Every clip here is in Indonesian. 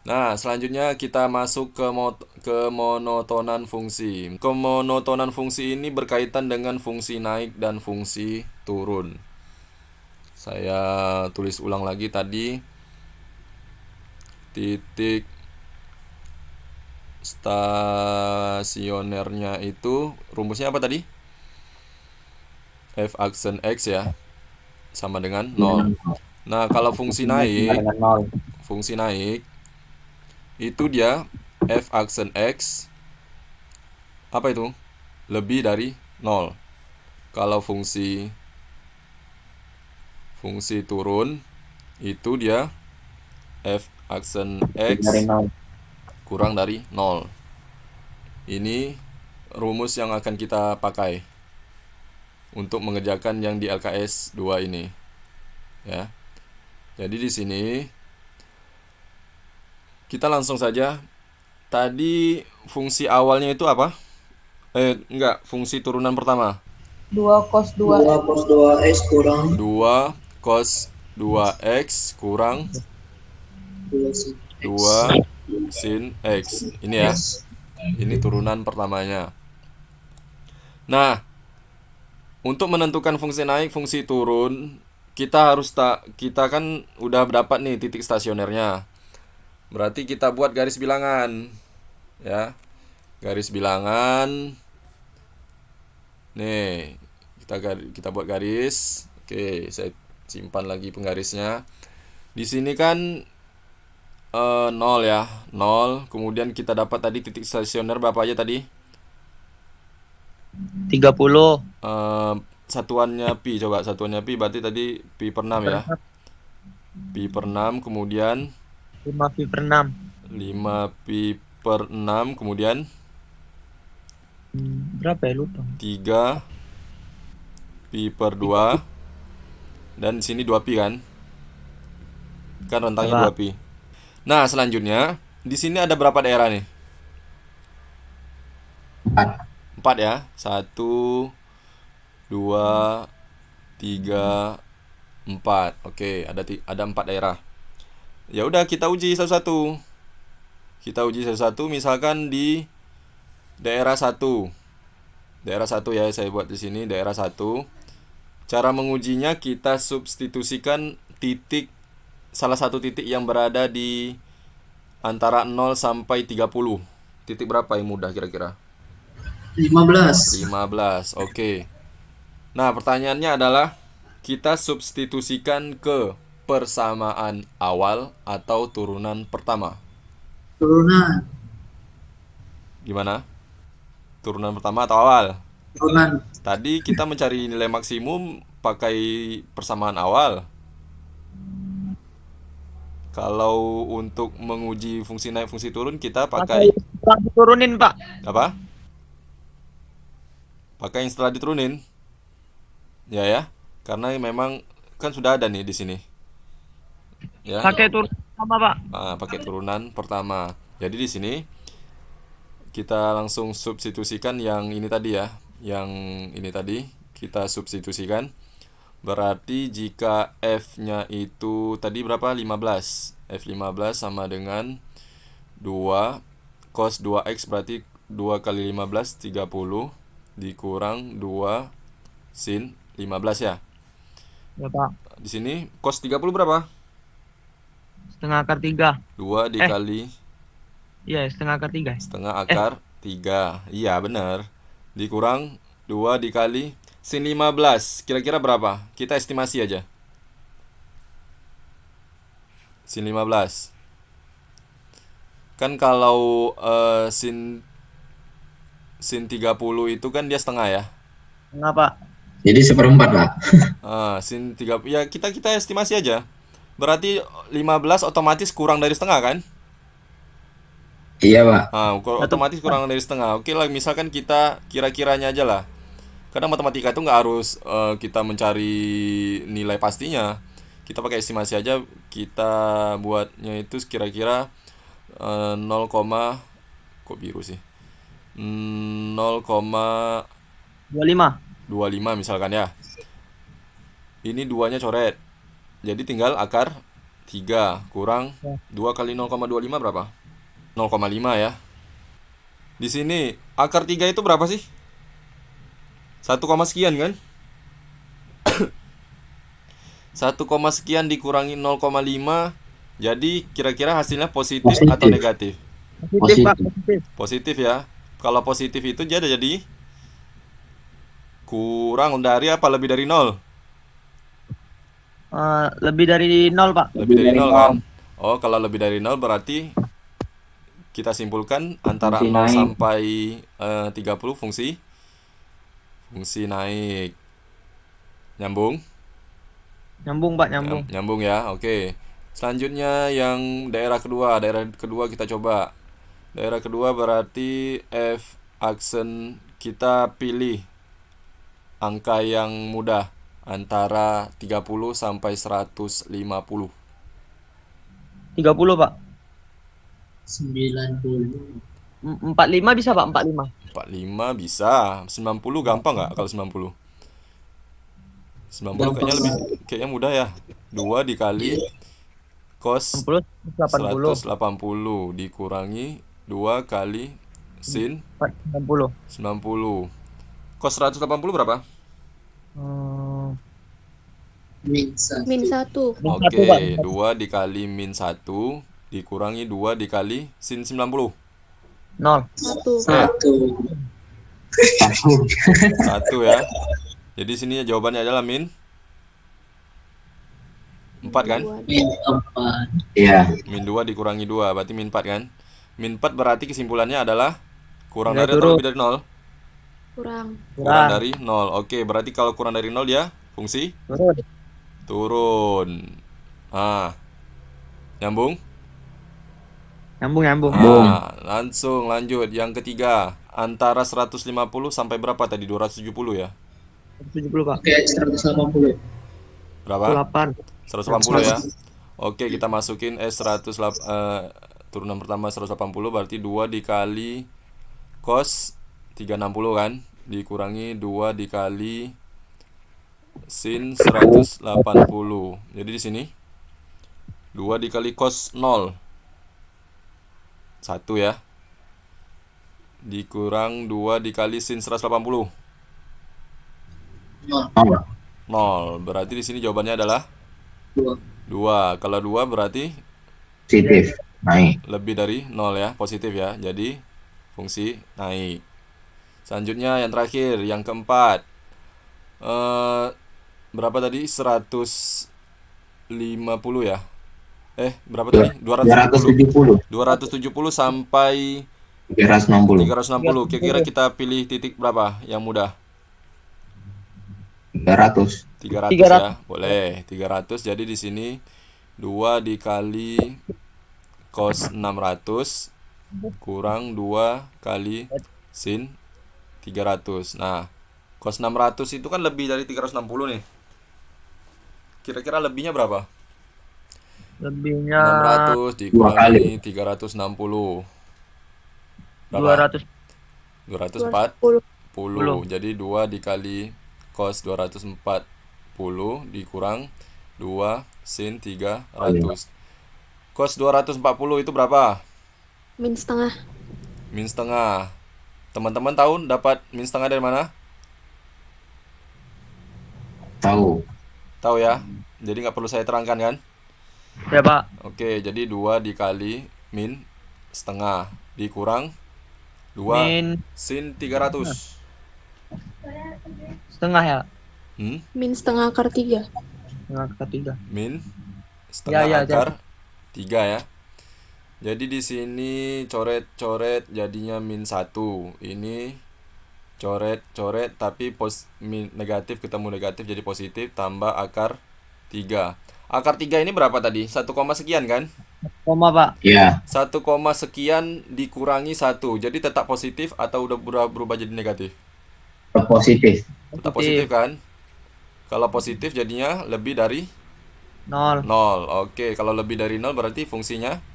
Nah, selanjutnya kita masuk ke kemonotonan fungsi. Kemonotonan fungsi ini berkaitan dengan fungsi naik dan fungsi turun. Saya tulis ulang lagi tadi. Titik stasionernya itu rumusnya apa tadi? F aksen X ya, sama dengan nol. Nah, kalau Fungsinya sama dengan nol. fungsi naik itu dia F aksen X apa itu? Lebih dari nol. Kalau fungsi turun itu dia F aksen Lebih dari X nol. kurang dari nol. Ini rumus yang akan kita pakai untuk mengerjakan yang di LKS 2 ini, ya. Jadi di sini kita langsung saja. Tadi fungsi awalnya itu apa? Enggak, fungsi turunan pertama. 2 cos 2 X kurang 2 cos 2x kurang 2 sin X. 2 sin x. Ini ya. Ini turunan pertamanya. Nah, untuk menentukan fungsi naik, fungsi turun, kita kan udah dapat nih titik stasionernya. Berarti kita buat garis bilangan, ya. Garis bilangan. Nih, kita buat garis. Oke, saya simpan lagi penggarisnya. Di sini kan 0 ya, 0. Kemudian kita dapat tadi titik stasioner berapa aja tadi? 30 Eh, satuannya pi, coba satuannya pi berarti tadi pi per 6 per ya. Pi per 6, kemudian 5 pi per 6. 5 pi per 6, kemudian Berapa ya, lupa. 3 pi per 2, dan di sini 2 pi kan? Kan rentangnya 2 Berapa? pi. Nah, selanjutnya di sini ada berapa daerah nih? 4. 4 ya. Satu, 2, 3, 4. Oke, ada 4 daerah. Ya udah kita uji satu-satu. Kita uji satu-satu misalkan di daerah satu. Daerah satu ya, saya buat di sini daerah satu. Cara mengujinya kita substitusikan salah satu titik yang berada di antara 0 sampai 30. Titik berapa yang mudah kira-kira? 15. 15. Oke. Nah, pertanyaannya adalah kita substitusikan ke persamaan awal atau turunan pertama. Turunan. Gimana? Turunan pertama atau awal? Turunan. Tadi kita mencari nilai maksimum pakai persamaan awal. Kalau untuk menguji fungsi naik fungsi turun kita pakai Pakai diturunin, Pak. apa? Pakai yang setelah diturunin. Ya ya. Karena memang kan sudah ada nih di sini. Ya. Pakai turun sama, Pak. Pakai turunan pertama. Jadi di sini kita langsung substitusikan yang ini tadi ya. Yang ini tadi kita substitusikan. Berarti jika F-nya itu tadi berapa? 15. F15 sama dengan 2 cos 2x, berarti 2 kali 15 30 dikurang 2 sin 15 ya. Ya, Pak. Di sini cos 30 berapa? Setengah akar 3. 2 dikali Iya, setengah akar 3. setengah akar 3. Iya, benar. Dikurang 2 dikali sin 15. Kira-kira berapa? Kita estimasi aja. Sin 15. Kan kalau sin 30 itu kan dia setengah ya. Setengah, Pak. Jadi seperempat, Pak. Sin 3 ya, kita estimasi aja. Berarti 15 otomatis kurang dari setengah kan? Iya, Pak. Satu. Otomatis kurang dari setengah. Oke lah, misalkan kita kira-kiranya aja lah. Kadang matematika itu nggak harus kita mencari nilai pastinya. Kita pakai estimasi aja. Kita buatnya itu kira-kira 0, kok biru sih? 25. 0,25 misalkan ya. Ini duanya coret. Jadi tinggal akar 3 kurang Ya. 2 kali 0,25 berapa? 0,5 ya. Di sini akar 3 itu berapa sih? 1, sekian kan? 1, sekian dikurangi 0,5. Jadi kira-kira hasilnya positif atau Positif. negatif? Positif, Pak. Positif. Positif. Positif ya. Kalau positif itu jadi kurang dari apa lebih dari 0? Lebih dari 0, Pak. Lebih dari 0 kan? Oh, kalau lebih dari 0 berarti kita simpulkan antara Fungsi 0 naik. sampai 30 fungsi naik. Nyambung? Nyambung, Pak, nyambung. Nyambung ya. Oke. Selanjutnya yang daerah kedua. Daerah kedua kita coba. Daerah kedua berarti F aksen kita pilih angka yang mudah antara 30 sampai 150. 30, Pak. 90. 45 bisa, Pak, 45. 45 bisa. 90 gampang nggak kalau 90? 90 kayaknya mudah ya. 2 dikali cos 60, 80. 180 dikurangi 2 kali sin 90. 90. Cos 180 berapa? Hmm, Min Min 1. Min Oke, satu, Pak. 2 dikali min 1 dikurangi 2 dikali sin 90. 0. 1. 1 ya. Jadi sini jawabannya adalah min 4 kan? Iya. Min 2 dikurangi 2 berarti min 4 kan? Min 4 berarti kesimpulannya adalah kurang Nilai dari atau turun. lebih dari 0? Kurang. Kurang dari 0. Oke, berarti kalau kurang dari 0 dia fungsi Turun. turun. Ah, nyambung? Nyambung. Langsung lanjut yang ketiga. Antara 150 sampai berapa tadi? 270 ya? 70, Pak. Oke, 180. Berapa? 8. 180 ya. Oke, kita masukin turunan pertama 180 berarti 2 dikali cos 360 kan? Dikurangi 2 dikali sin 180. Jadi di sini 2 dikali cos 0 1 ya. Dikurang 2 dikali sin 180. 0. Berarti di sini jawabannya adalah 2. Kalau 2 berarti Positif. Naik. lebih dari 0 ya, positif ya. Jadi fungsi naik. Selanjutnya yang terakhir, yang keempat. Berapa tadi? 150 ya? Berapa tadi? 270. 270 sampai 360. 360. Kira-kira kita pilih titik berapa yang mudah? 300. 300 ya. Boleh. 300. Jadi di sini 2 dikali cos 600 kurang 2 kali sin 300. Nah, cos 600 itu kan lebih dari 360 nih. Kira-kira lebihnya berapa? Lebihnya 600 dikurangi 360. Berapa? 200. 240. Jadi 2 dikali cos 240 dikurang 2 sin 300. Cos 240 itu berapa? Min setengah. Min setengah. Teman-teman tahu dapat min setengah dari mana? Tahu. Tahu ya? Jadi nggak perlu saya terangkan kan? Ya, Pak. Oke, jadi 2 dikali min setengah dikurang 2 Min sin 300. setengah ya. Min setengah akar 3. Setengah ketiga. Min setengah Ya, akar 3 ya. Jadi di sini coret-coret jadinya min 1. Ini coret-coret tapi negatif ketemu negatif jadi positif tambah akar 3. Akar 3 ini berapa tadi? 1, sekian kan? Koma, Pak. Iya. 1, sekian dikurangi 1. Jadi tetap positif atau udah berubah jadi negatif? Positif. Tetap positif kan? Kalau positif jadinya lebih dari 0. 0. Oke, kalau lebih dari 0 berarti fungsinya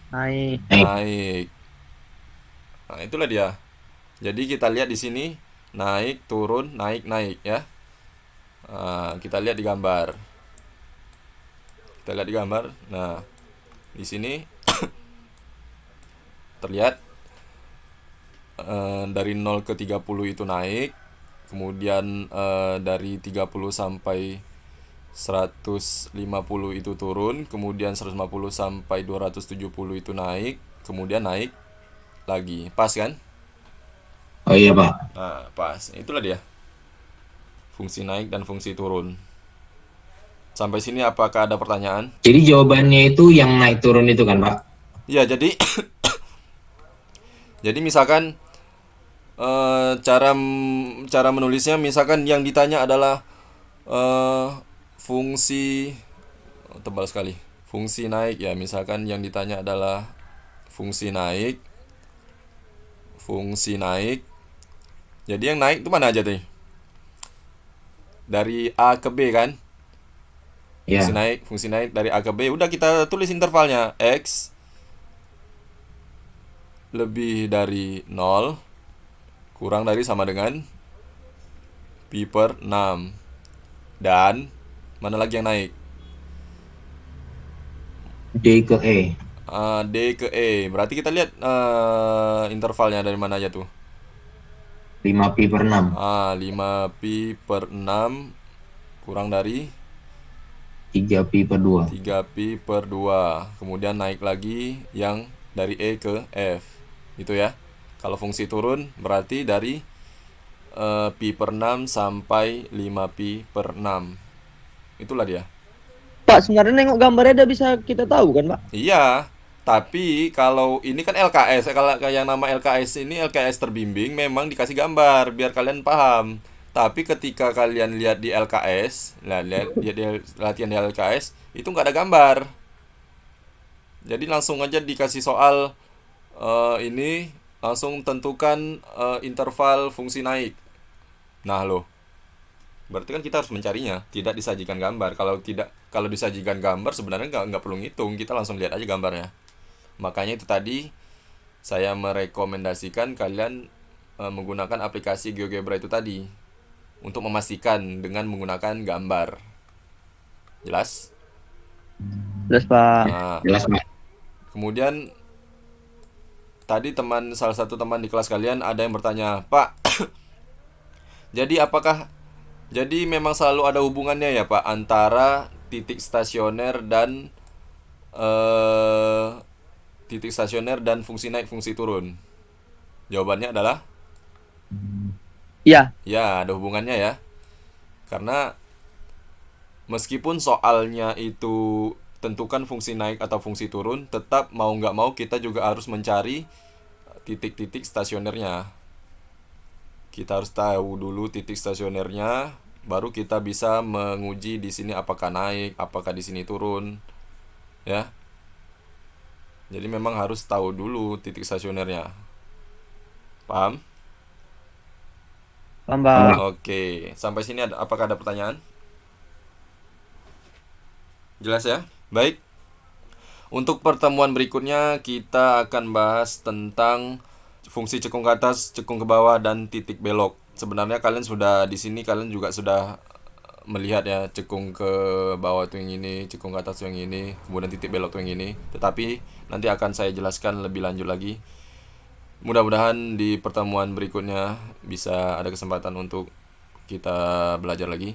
Naik. naik. Nah, itulah dia. Jadi kita lihat di sini naik, turun, naik, naik ya. Nah, kita lihat di gambar. Kita lihat di gambar. Nah, di sini terlihat dari 0 ke 30 itu naik, kemudian dari 30 sampai 150 itu turun, kemudian 150 sampai 270 itu naik, kemudian naik lagi. Pas kan? Oh iya Pak. Nah, pas. Itulah dia. Fungsi naik dan fungsi turun. Sampai sini apakah ada pertanyaan? Jadi jawabannya itu yang naik turun itu kan Pak? Ya, jadi jadi misalkan cara menulisnya, misalkan yang ditanya adalah fungsi tebal sekali. Fungsi naik ya, misalkan yang ditanya adalah fungsi naik. Fungsi naik. Jadi yang naik itu mana aja tuh? Dari A ke B kan? Ya. Fungsi naik dari A ke B. Udah kita tulis intervalnya. X lebih dari 0 kurang dari sama dengan pi per 6. Dan mana lagi yang naik? D ke E. D ke E. Berarti kita lihat intervalnya dari mana aja tuh. 5 pi per 6. 5 pi per 6 kurang dari 3 pi per 2. 3 pi per 2. Kemudian naik lagi yang dari E ke F. Gitu ya. Kalau fungsi turun berarti dari pi per 6 sampai 5 pi per 6. Itulah dia. Pak, sebenarnya nengok gambarnya udah bisa kita tahu kan, Pak? Iya, tapi kalau ini kan LKS, kalau yang nama LKS ini LKS terbimbing, memang dikasih gambar biar kalian paham. Tapi ketika kalian lihat di LKS, lihat di latihan di LKS, itu nggak ada gambar. Jadi langsung aja dikasih soal ini, langsung tentukan interval fungsi naik. Nah loh, berarti kan kita harus mencarinya, tidak disajikan gambar. Kalau disajikan gambar sebenarnya nggak perlu ngitung, kita langsung lihat aja gambarnya. Makanya itu tadi saya merekomendasikan kalian menggunakan aplikasi GeoGebra itu tadi untuk memastikan dengan menggunakan gambar. Jelas? Jelas, Pak. Nah, Jelas Pak. kemudian tadi salah satu teman di kelas kalian ada yang bertanya, Pak, jadi memang selalu ada hubungannya ya Pak antara titik stasioner dan fungsi naik fungsi turun? Jawabannya adalah Iya. ya, ada hubungannya ya. Karena meskipun soalnya itu tentukan fungsi naik atau fungsi turun, tetap mau nggak mau kita juga harus mencari titik-titik stasionernya. Kita harus tahu dulu titik stasionernya, baru kita bisa menguji di sini apakah naik, apakah di sini turun, ya. Jadi memang harus tahu dulu titik stasionernya. Paham? Paham, Pak. Oke, sampai sini apakah ada pertanyaan? Jelas ya? Baik. Untuk pertemuan berikutnya kita akan bahas tentang fungsi cekung ke atas, cekung ke bawah, dan titik belok. Sebenarnya kalian juga sudah melihat ya, cekung ke bawah itu yang ini, cekung ke atas itu yang ini, kemudian titik belok itu yang ini. Tetapi nanti akan saya jelaskan lebih lanjut lagi. Mudah-mudahan di pertemuan berikutnya bisa ada kesempatan untuk kita belajar lagi.